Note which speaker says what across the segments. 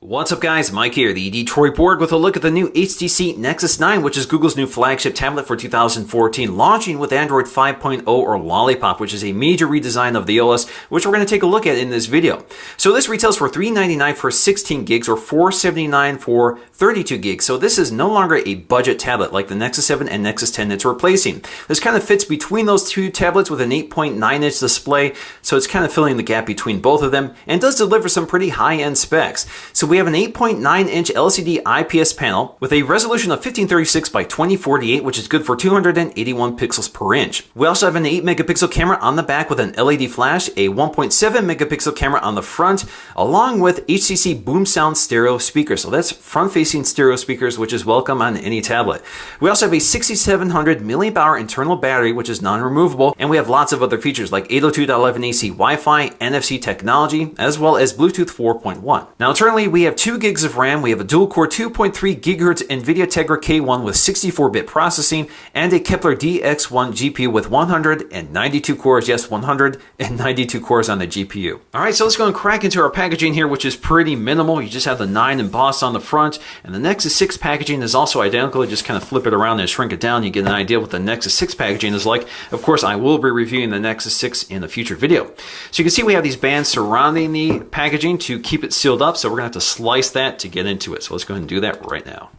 Speaker 1: What's up guys, Mike here, the Detroit Borg with a look at the new HTC Nexus 9, which is Google's new flagship tablet for 2014, launching with Android 5.0 or Lollipop, which is a major redesign of the OS, which we're going to take a look at in this video. So this retails for $399 for 16 gigs or $479 for 32 gigs. So this is no longer a budget tablet like the Nexus 7 and Nexus 10 it's replacing. This kind of fits between those two tablets with an 8.9-inch display, so it's kind of filling the gap between both of them and does deliver some pretty high-end specs. So we have an 8.9-inch LCD IPS panel with a resolution of 1536 by 2048, which is good for 281 pixels per inch. We also have an 8-megapixel camera on the back with an LED flash, a 1.7-megapixel camera on the front, along with HTC Boom Sound stereo speakers. So that's front-facing stereo speakers, which is welcome on any tablet. We also have a 6700 mAh internal battery, which is non-removable, and we have lots of other features like 802.11ac Wi-Fi, NFC technology, as well as Bluetooth 4.1. Now internally, we have 2 gigs of RAM, we have a dual-core 2.3 GHz NVIDIA Tegra K1 with 64-bit processing, and a Kepler DX1 GPU with 192 cores, yes, 192 cores on the GPU. Alright, so let's go and crack into our packaging here, which is pretty minimal. You just have the 9 embossed on the front, and the Nexus 6 packaging is also identical. You just kind of flip it around and shrink it down, you get an idea what the Nexus 6 packaging is like. Of course, I will be reviewing the Nexus 6 in a future video. So you can see we have these bands surrounding the packaging to keep it sealed up, so we're going to have to slice that to get into it. So let's go ahead and do that right now.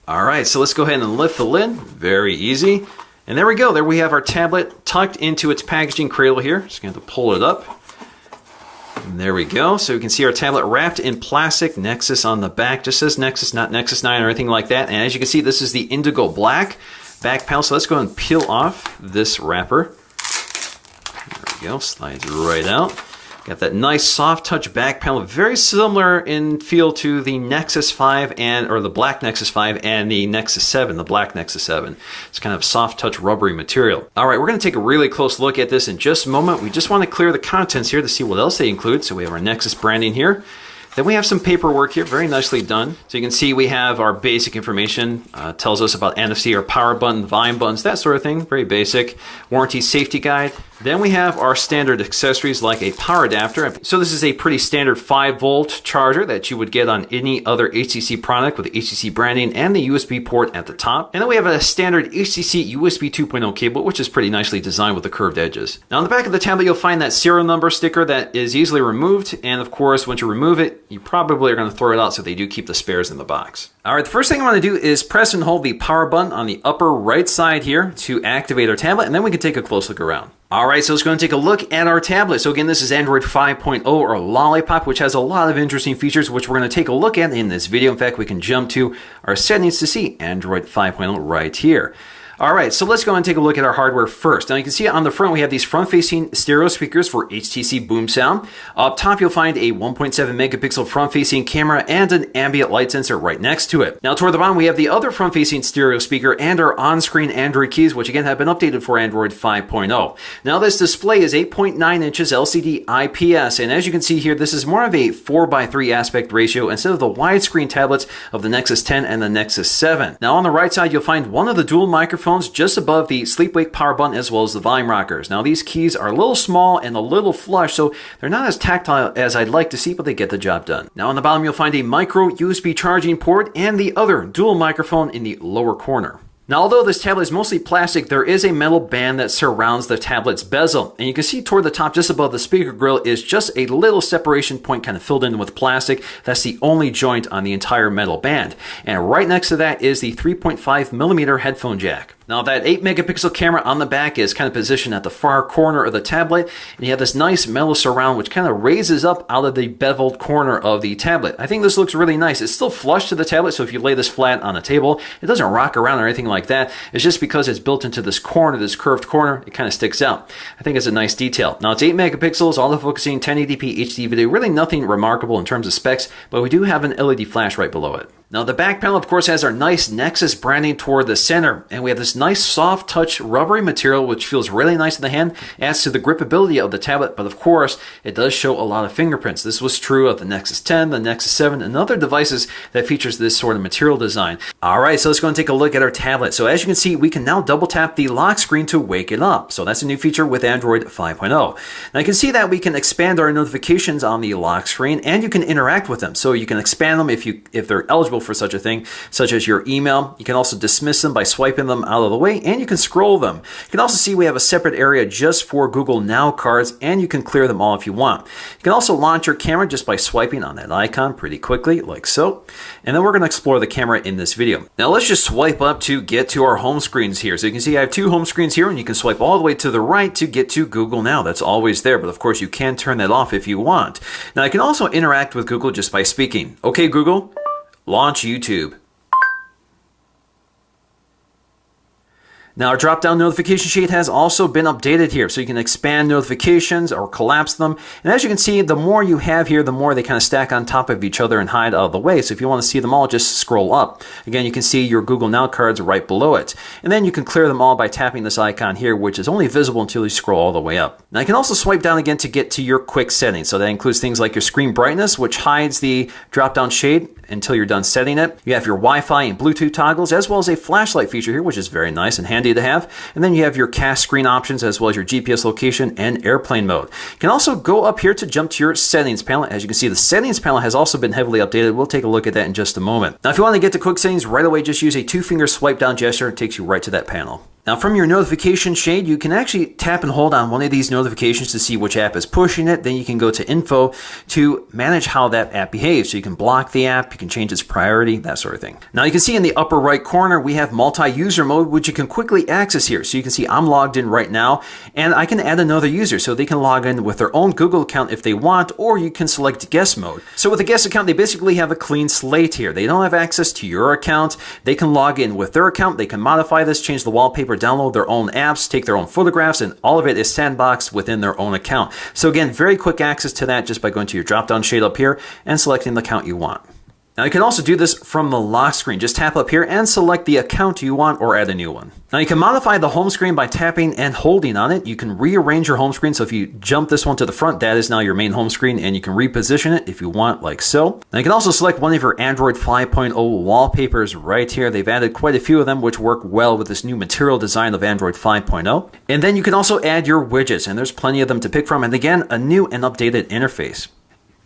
Speaker 1: Alright, so let's go ahead and lift the lid. Very easy. And there we go. There we have our tablet tucked into its packaging cradle here. Just going to have to pull it up. And there we go. So you can see our tablet wrapped in plastic. Nexus on the back. Just says Nexus, not Nexus 9 or anything like that. And as you can see, this is the indigo black back panel. So let's go and peel off this wrapper. There we go. Slides right out. Got that nice soft touch back panel, very similar in feel to the Nexus 5 or the black Nexus 5 and the Nexus 7, the black Nexus 7. It's kind of soft touch rubbery material. All right, we're going to take a really close look at this in just a moment. We just want to clear the contents here to see what else they include. So we have our Nexus branding here. Then we have some paperwork here, very nicely done. So you can see we have our basic information, tells us about NFC, our power button, volume buttons, that sort of thing, very basic. Warranty safety guide. Then we have our standard accessories like a power adapter. So this is a pretty standard 5-volt charger that you would get on any other HTC product with the HTC branding and the USB port at the top. And then we have a standard HTC USB 2.0 cable, which is pretty nicely designed with the curved edges. Now on the back of the tablet, you'll find that serial number sticker that is easily removed. And of course, once you remove it, you probably are going to throw it out, so they do keep the spares in the box. All right, the first thing I want to do is press and hold the power button on the upper right side here to activate our tablet, and then we can take a close look around. All right, so let's go and take a look at our tablet. So again, this is Android 5.0 or Lollipop, which has a lot of interesting features, which we're going to take a look at in this video. In fact, we can jump to our settings to see Android 5.0 right here. All right, so let's go and take a look at our hardware first. Now you can see on the front we have these front-facing stereo speakers for HTC Boom Sound. Up top you'll find a 1.7 megapixel front-facing camera and an ambient light sensor right next to it. Now toward the bottom we have the other front-facing stereo speaker and our on-screen Android keys, which again have been updated for Android 5.0. Now this display is 8.9 inches LCD IPS, and as you can see here, this is more of a 4:3 aspect ratio instead of the widescreen tablets of the Nexus 10 and the Nexus 7. Now on the right side you'll find one of the dual microphones just above the sleep-wake power button as well as the volume rockers. Now these keys are a little small and a little flush, so they're not as tactile as I'd like to see, but they get the job done. Now on the bottom you'll find a micro USB charging port and the other dual microphone in the lower corner. Now, although this tablet is mostly plastic, there is a metal band that surrounds the tablet's bezel. And you can see toward the top, just above the speaker grill, is just a little separation point kind of filled in with plastic. That's the only joint on the entire metal band. And right next to that is the 3.5mm headphone jack. Now that 8-megapixel camera on the back is kind of positioned at the far corner of the tablet, and you have this nice metal surround which kind of raises up out of the beveled corner of the tablet. I think this looks really nice. It's still flush to the tablet, so if you lay this flat on a table, it doesn't rock around or anything like that. It's just because it's built into this corner, this curved corner, it kind of sticks out. I think it's a nice detail. Now it's 8 megapixels, autofocusing, 1080p HD video, really nothing remarkable in terms of specs, but we do have an LED flash right below it. Now the back panel of course has our nice Nexus branding toward the center, and we have this nice soft touch rubbery material which feels really nice in the hand, adds to the gripability of the tablet, but of course it does show a lot of fingerprints. This was true of the Nexus 10, the Nexus 7, and other devices that features this sort of material design. Alright, so let's go and take a look at our tablet. So as you can see, we can now double tap the lock screen to wake it up. So that's a new feature with Android 5.0. Now you can see that we can expand our notifications on the lock screen, and you can interact with them. So you can expand them if they're eligible for such a thing, such as your email. You can also dismiss them by swiping them out of the way, and you can scroll them. You can also see we have a separate area just for Google Now cards, and you can clear them all if you want. You can also launch your camera just by swiping on that icon pretty quickly, like so. And then we're going to explore the camera in this video. Now let's just swipe up to get to our home screens here. So you can see I have two home screens here, and you can swipe all the way to the right to get to Google Now. That's always there, but of course you can turn that off if you want. Now you can also interact with Google just by speaking. Okay, Google, launch YouTube. Now our drop-down notification shade has also been updated here, so you can expand notifications or collapse them. And as you can see, the more you have here, the more they kind of stack on top of each other and hide out of the way. So if you want to see them all, just scroll up. Again, you can see your Google Now cards right below it. And then you can clear them all by tapping this icon here, which is only visible until you scroll all the way up. Now you can also swipe down again to get to your quick settings. So that includes things like your screen brightness, which hides the drop-down shade until you're done setting it. You have your Wi-Fi and Bluetooth toggles, as well as a flashlight feature here, which is very nice and handy to have. And then you have your cast screen options, as well as your GPS location and airplane mode. You can also go up here to jump to your settings panel. As you can see, the settings panel has also been heavily updated. We'll take a look at that in just a moment. Now, if you want to get to quick settings right away, just use a two-finger swipe down gesture. It takes you right to that panel. Now from your notification shade, you can actually tap and hold on one of these notifications to see which app is pushing it. Then you can go to info to manage how that app behaves. So you can block the app, you can change its priority, that sort of thing. Now you can see in the upper right corner, we have multi-user mode, which you can quickly access here. So you can see I'm logged in right now, and I can add another user so they can log in with their own Google account if they want, or you can select guest mode. So with a guest account, they basically have a clean slate here. They don't have access to your account. They can log in with their account. They can modify this, change the wallpaper, download their own apps, take their own photographs, and all of it is sandboxed within their own account. So again, very quick access to that just by going to your drop-down shade up here and selecting the account you want. Now you can also do this from the lock screen. Just tap up here and select the account you want or add a new one. Now you can modify the home screen by tapping and holding on it. You can rearrange your home screen. So if you jump this one to the front, that is now your main home screen, and you can reposition it if you want, like so. Now you can also select one of your Android 5.0 wallpapers right here. They've added quite a few of them which work well with this new material design of Android 5.0. And then you can also add your widgets, and there's plenty of them to pick from. And again, a new and updated interface.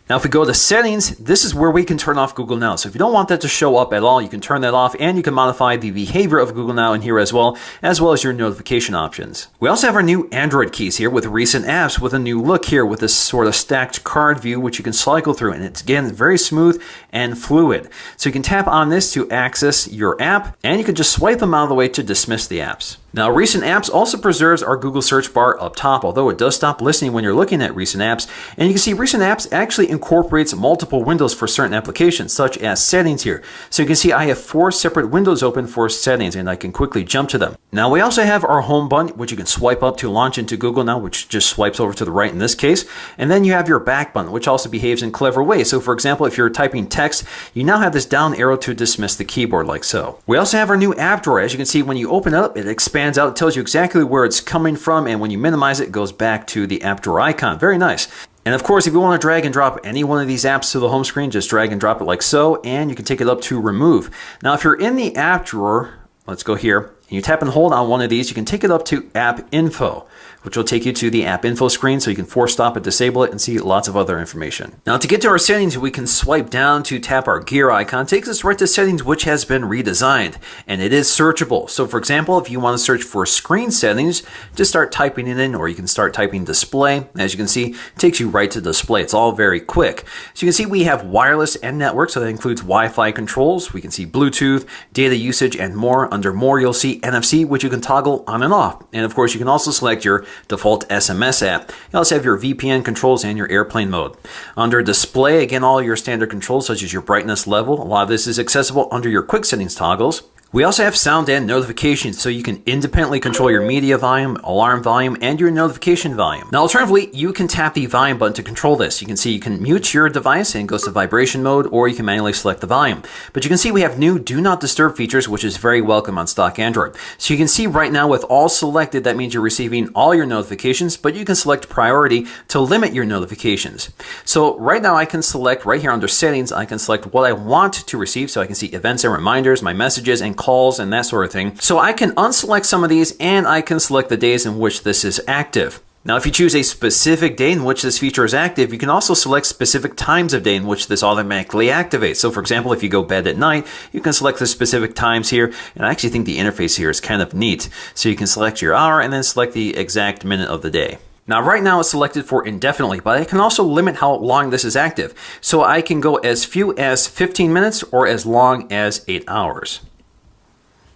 Speaker 1: Now, if we go to settings, this is where we can turn off Google Now. So if you don't want that to show up at all, you can turn that off, and you can modify the behavior of Google Now in here as well as your notification options. We also have our new Android keys here with recent apps with a new look here with this sort of stacked card view, which you can cycle through. And it's, again, very smooth and fluid. So you can tap on this to access your app, and you can just swipe them out of the way to dismiss the apps. Now, recent apps also preserves our Google search bar up top, although it does stop listening when you're looking at recent apps. And you can see recent apps actually incorporates multiple windows for certain applications, such as settings here. So you can see I have 4 separate windows open for settings, and I can quickly jump to them. Now, we also have our home button, which you can swipe up to launch into Google Now, which just swipes over to the right in this case. And then you have your back button, which also behaves in clever ways. So for example, if you're typing text, you now have this down arrow to dismiss the keyboard, like so. We also have our new app drawer. As you can see, when you open it up, it expands out, it tells you exactly where it's coming from, and when you minimize it, it goes back to the app drawer icon. Very nice. And of course, if you want to drag and drop any one of these apps to the home screen, just drag and drop it like so, and you can take it up to remove. Now, if you're in the app drawer, let's go here, and you tap and hold on one of these, you can take it up to app info, which will take you to the app info screen, so you can force stop it, disable it, and see lots of other information. Now, to get to our settings, we can swipe down to tap our gear icon. It takes us right to settings, which has been redesigned, and it is searchable. So for example, if you want to search for screen settings, just start typing it in, or you can start typing display. As you can see, it takes you right to display. It's all very quick. So you can see we have wireless and network, so that includes Wi-Fi controls. We can see Bluetooth, data usage, and more. Under more, you'll see NFC, which you can toggle on and off. And of course, you can also select your default SMS app. You also have your VPN controls and your airplane mode. Under display, again, all your standard controls such as your brightness level. A lot of this is accessible under your quick settings toggles. We also have sound and notifications, so you can independently control your media volume, alarm volume, and your notification volume. Now, alternatively, you can tap the volume button to control this. You can see you can mute your device and it goes to vibration mode, or you can manually select the volume. But you can see we have new Do Not Disturb features, which is very welcome on stock Android. So you can see right now with all selected, that means you're receiving all your notifications, but you can select priority to limit your notifications. So right now I can select right here under settings, I can select what I want to receive. So I can see events and reminders, my messages and calls and that sort of thing. So I can unselect some of these and I can select the days in which this is active. Now, if you choose a specific day in which this feature is active, you can also select specific times of day in which this automatically activates. So for example, if you go bed at night, you can select the specific times here. And I actually think the interface here is kind of neat. So you can select your hour and then select the exact minute of the day. Now, right now it's selected for indefinitely, but I can also limit how long this is active. So I can go as few as 15 minutes or as long as 8 hours.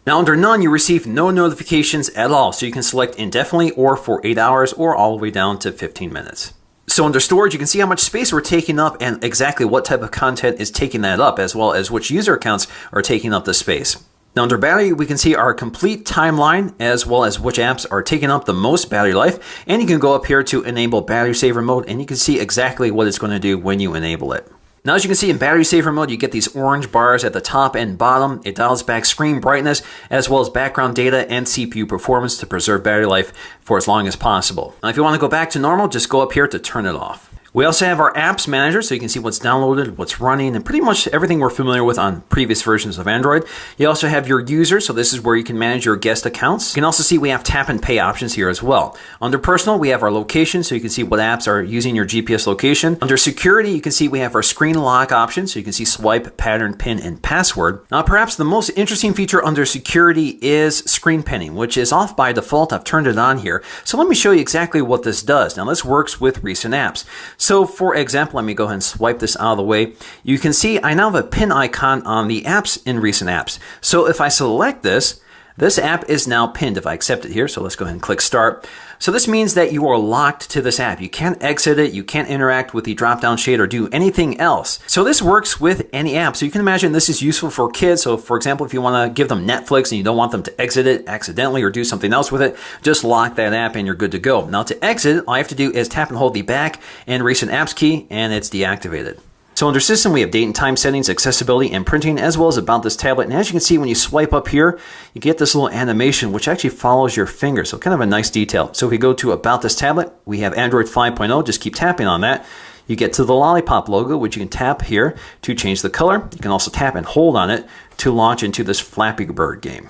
Speaker 1: Now, under none, you receive no notifications at all. So you can select indefinitely or for 8 hours or all the way down to 15 minutes. So under storage, you can see how much space we're taking up and exactly what type of content is taking that up, as well as which user accounts are taking up the space. Now, under battery, we can see our complete timeline as well as which apps are taking up the most battery life. And you can go up here to enable battery saver mode and you can see exactly what it's going to do when you enable it. Now, as you can see in battery saver mode, you get these orange bars at the top and bottom. It dials back screen brightness as well as background data and CPU performance to preserve battery life for as long as possible. Now, if you want to go back to normal, just go up here to turn it off. We also have our apps manager, so you can see what's downloaded, what's running, and pretty much everything we're familiar with on previous versions of Android. You also have your users, so this is where you can manage your guest accounts. You can also see we have tap and pay options here as well. Under personal, we have our location, so you can see what apps are using your GPS location. Under security, you can see we have our screen lock option, so you can see swipe, pattern, pin, and password. Now, perhaps the most interesting feature under security is screen pinning, which is off by default. I've turned it on here. So let me show you exactly what this does. Now, this works with recent apps. So for example, let me go ahead and swipe this out of the way. You can see I now have a pin icon on the apps in recent apps. So if I select this app is now pinned if I accept it here. So let's go ahead and click start. So this means that you are locked to this app. You can't exit it. You can't interact with the drop-down shade or do anything else. So this works with any app. So you can imagine this is useful for kids. So for example, if you want to give them Netflix and you don't want them to exit it accidentally or do something else with it, just lock that app and you're good to go. Now to exit, all I have to do is tap and hold the back and recent apps key and it's deactivated. So under system, we have date and time settings, accessibility, and printing, as well as about this tablet. And as you can see, when you swipe up here, you get this little animation, which actually follows your finger. So kind of a nice detail. So if we go to about this tablet, we have Android 5.0. Just keep tapping on that. You get to the lollipop logo, which you can tap here to change the color. You can also tap and hold on it to launch into this Flappy Bird game.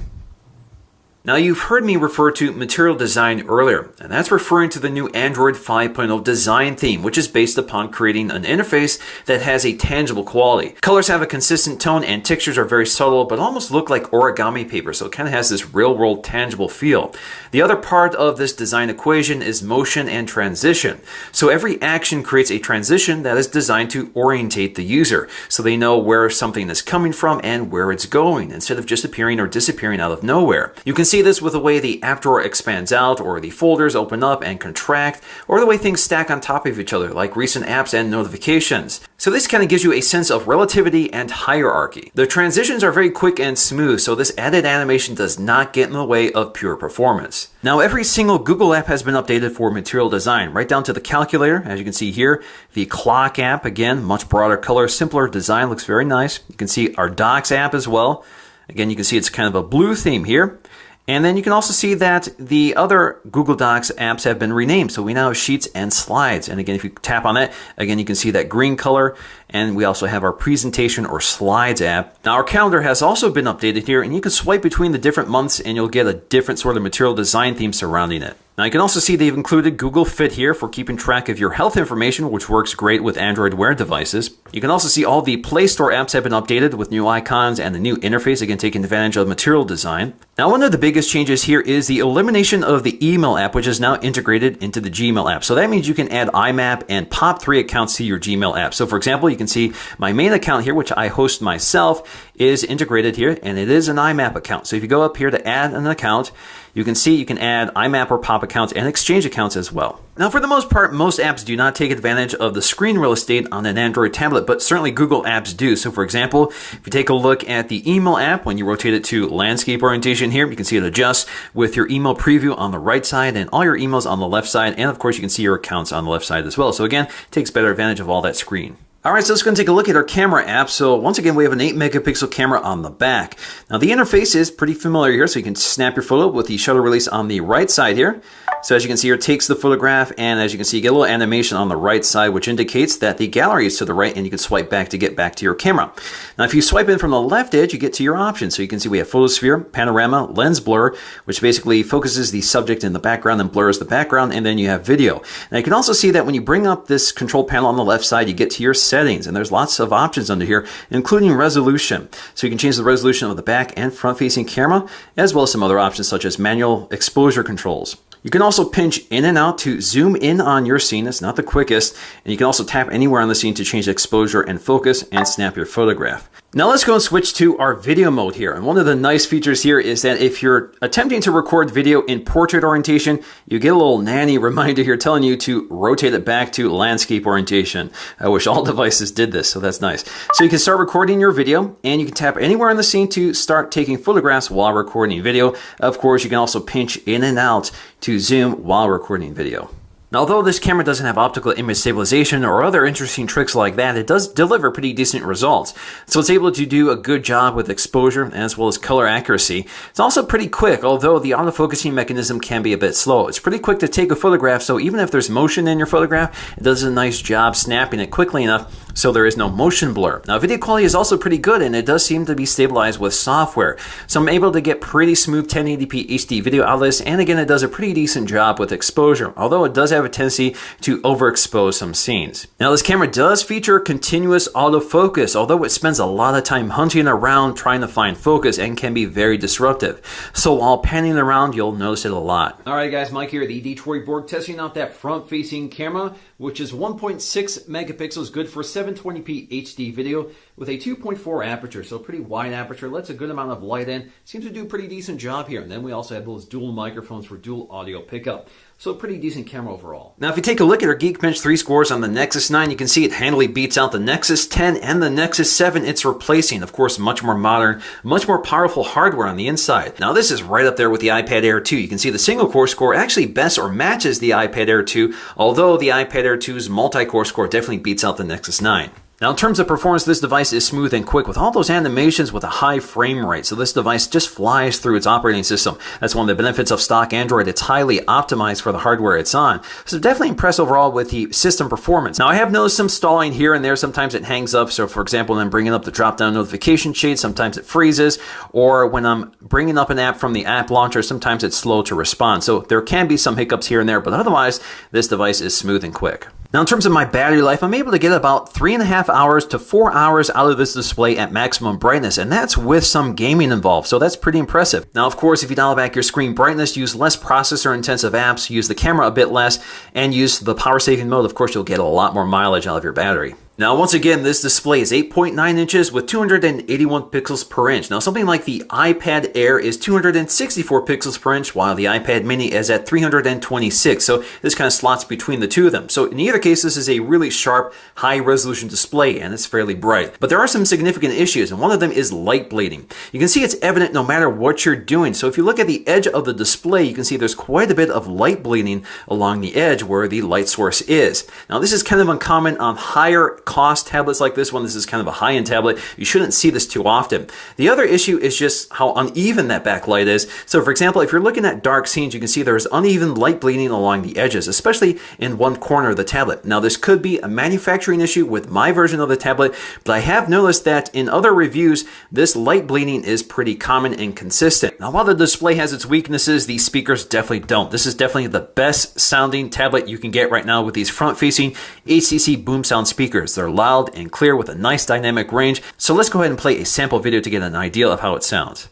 Speaker 1: Now, you've heard me refer to material design earlier, and that's referring to the new Android 5.0 design theme, which is based upon creating an interface that has a tangible quality. Colors have a consistent tone and textures are very subtle, but almost look like origami paper, so it kind of has this real-world tangible feel. The other part of this design equation is motion and transition. So every action creates a transition that is designed to orientate the user, so they know where something is coming from and where it's going, instead of just appearing or disappearing out of nowhere. You can see this with the way the app drawer expands out, or the folders open up and contract, or the way things stack on top of each other, like recent apps and notifications. So this kind of gives you a sense of relativity and hierarchy. The transitions are very quick and smooth, so this added animation does not get in the way of pure performance. Now, every single Google app has been updated for material design, right down to the calculator, as you can see here. The clock app, again, much broader color, simpler design, looks very nice. You can see our Docs app as well. Again, you can see it's kind of a blue theme here. And then you can also see that the other Google Docs apps have been renamed. So we now have Sheets and Slides. And again, if you tap on that, again, you can see that green color. And we also have our Presentation or Slides app. Now, our calendar has also been updated here, and you can swipe between the different months and you'll get a different sort of material design theme surrounding it. Now, you can also see they've included Google Fit here for keeping track of your health information, which works great with Android Wear devices. You can also see all the Play Store apps have been updated with new icons and a new interface, again, taking advantage of material design. Now, one of the biggest changes here is the elimination of the email app, which is now integrated into the Gmail app. So that means you can add IMAP and POP3 accounts to your Gmail app. So for example, you can see my main account here, which I host myself, is integrated here, and it is an IMAP account. So if you go up here to add an account, You can see you can add IMAP or POP accounts and exchange accounts as well. Now, for the most part, most apps do not take advantage of the screen real estate on an Android tablet, but certainly Google apps do. So, for example, if you take a look at the email app, when you rotate it to landscape orientation here, you can see it adjusts with your email preview on the right side and all your emails on the left side. And of course, you can see your accounts on the left side as well. So again, it takes better advantage of all that screen. All right, so let's go and take a look at our camera app. So once again, we have an 8 megapixel camera on the back. Now the interface is pretty familiar here, so you can snap your photo with the shutter release on the right side here. So as you can see here, it takes the photograph, and as you can see, you get a little animation on the right side, which indicates that the gallery is to the right, and you can swipe back to get back to your camera. Now if you swipe in from the left edge, you get to your options. So you can see we have photosphere, panorama, lens blur, which basically focuses the subject in the background and blurs the background, and then you have video. Now you can also see that when you bring up this control panel on the left side, you get to your settings, and there's lots of options under here, including resolution. So you can change the resolution of the back and front-facing camera, as well as some other options such as manual exposure controls. You can also pinch in and out to zoom in on your scene. It's not the quickest. And you can also tap anywhere on the scene to change exposure and focus and snap your photograph. Now let's go and switch to our video mode here. And one of the nice features here is that if you're attempting to record video in portrait orientation, you get a little nanny reminder here telling you to rotate it back to landscape orientation. I wish all devices did this, so that's nice. So you can start recording your video, and you can tap anywhere on the scene to start taking photographs while recording video. Of course, you can also pinch in and out to zoom while recording video. Now, although this camera doesn't have optical image stabilization or other interesting tricks like that, it does deliver pretty decent results. So it's able to do a good job with exposure as well as color accuracy. It's also pretty quick, although the autofocusing mechanism can be a bit slow. It's pretty quick to take a photograph, so even if there's motion in your photograph, it does a nice job snapping it quickly enough so there is no motion blur. Now, video quality is also pretty good, and it does seem to be stabilized with software. So I'm able to get pretty smooth 1080p HD video outlets, and again, it does a pretty decent job with exposure, although it does have a tendency to overexpose some scenes. Now, this camera does feature continuous autofocus, although it spends a lot of time hunting around trying to find focus and can be very disruptive. So while panning around, you'll notice it a lot. All right, guys, Mike here at the Detroit Borg, testing out that front-facing camera, which is 1.6 megapixels, good for 720p HD video with a 2.4 aperture, so pretty wide aperture, lets a good amount of light in, seems to do a pretty decent job here. And then we also have those dual microphones for dual audio pickup. So a pretty decent camera overall. Now if you take a look at our Geekbench 3 scores on the Nexus 9, you can see it handily beats out the Nexus 10 and the Nexus 7 it's replacing. Of course, much more modern, much more powerful hardware on the inside. Now this is right up there with the iPad Air 2. You can see the single core score actually best or matches the iPad Air 2, although the iPad Air 2's multi-core score definitely beats out the Nexus 9. Now, in terms of performance, this device is smooth and quick with all those animations with a high frame rate. So this device just flies through its operating system. That's one of the benefits of stock Android. It's highly optimized for the hardware it's on. So definitely impressed overall with the system performance. Now, I have noticed some stalling here and there. Sometimes it hangs up. So for example, when I'm bringing up the drop-down notification shade, sometimes it freezes. Or when I'm bringing up an app from the app launcher, sometimes it's slow to respond. So there can be some hiccups here and there, but otherwise, this device is smooth and quick. Now, in terms of my battery life, I'm able to get about 3.5 hours to 4 hours out of this display at maximum brightness, and that's with some gaming involved, so that's pretty impressive. Now, of course, if you dial back your screen brightness, use less processor-intensive apps, use the camera a bit less, and use the power-saving mode, of course, you'll get a lot more mileage out of your battery. Now, once again, this display is 8.9 inches with 281 pixels per inch. Now, something like the iPad Air is 264 pixels per inch, while the iPad Mini is at 326. So this kind of slots between the two of them. So in either case, this is a really sharp, high-resolution display, and it's fairly bright. But there are some significant issues, and one of them is light bleeding. You can see it's evident no matter what you're doing. So if you look at the edge of the display, you can see there's quite a bit of light bleeding along the edge where the light source is. Now, this is kind of uncommon on higher cost tablets like this one. This is kind of a high-end tablet. You shouldn't see this too often. The other issue is just how uneven that backlight is. So for example, if you're looking at dark scenes, you can see there's uneven light bleeding along the edges, especially in one corner of the tablet. Now this could be a manufacturing issue with my version of the tablet, but I have noticed that in other reviews, this light bleeding is pretty common and consistent. Now while the display has its weaknesses, these speakers definitely don't. This is definitely the best sounding tablet you can get right now with these front-facing HCC boom sound speakers. They're loud and clear with a nice dynamic range. So let's go ahead and play a sample video to get an idea of how it sounds.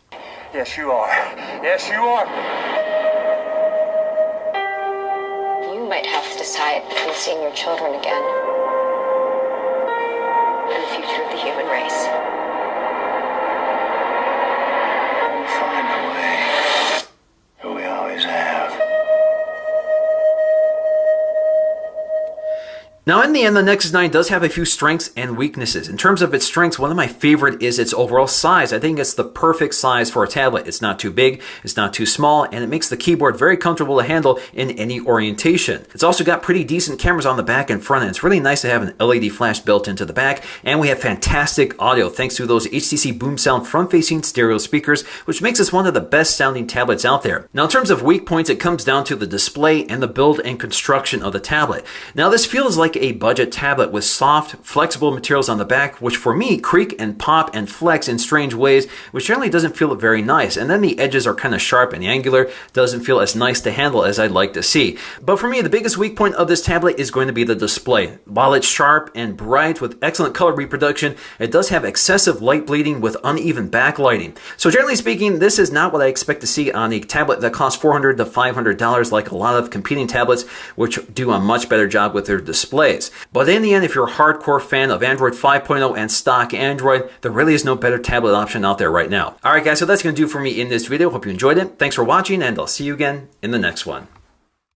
Speaker 2: Yes, you are. Yes, you are.
Speaker 3: You might have to decide between seeing your children again and the future of the human race.
Speaker 2: We'll find a way. Here we are.
Speaker 1: Now, in the end, the Nexus 9 does have a few strengths and weaknesses. In terms of its strengths, one of my favorite is its overall size. I think it's the perfect size for a tablet. It's not too big, it's not too small, and it makes the keyboard very comfortable to handle in any orientation. It's also got pretty decent cameras on the back and front, and it's really nice to have an LED flash built into the back, and we have fantastic audio thanks to those HTC Boom Sound front-facing stereo speakers, which makes this one of the best sounding tablets out there. Now, in terms of weak points, it comes down to the display and the build and construction of the tablet. Now, this feels like a budget tablet with soft, flexible materials on the back, which for me creak and pop and flex in strange ways, which generally doesn't feel very nice. And then the edges are kind of sharp and angular, doesn't feel as nice to handle as I'd like to see. But for me, the biggest weak point of this tablet is going to be the display. While it's sharp and bright with excellent color reproduction, it does have excessive light bleeding with uneven backlighting. So generally speaking, this is not what I expect to see on a tablet that costs $400 to $500 like a lot of competing tablets, which do a much better job with their displays. But in the end, if you're a hardcore fan of Android 5.0 and stock Android, there really is no better tablet option out there right now. Alright guys, so that's going to do for me in this video. Hope you enjoyed it. Thanks for watching, and I'll see you again in the next one.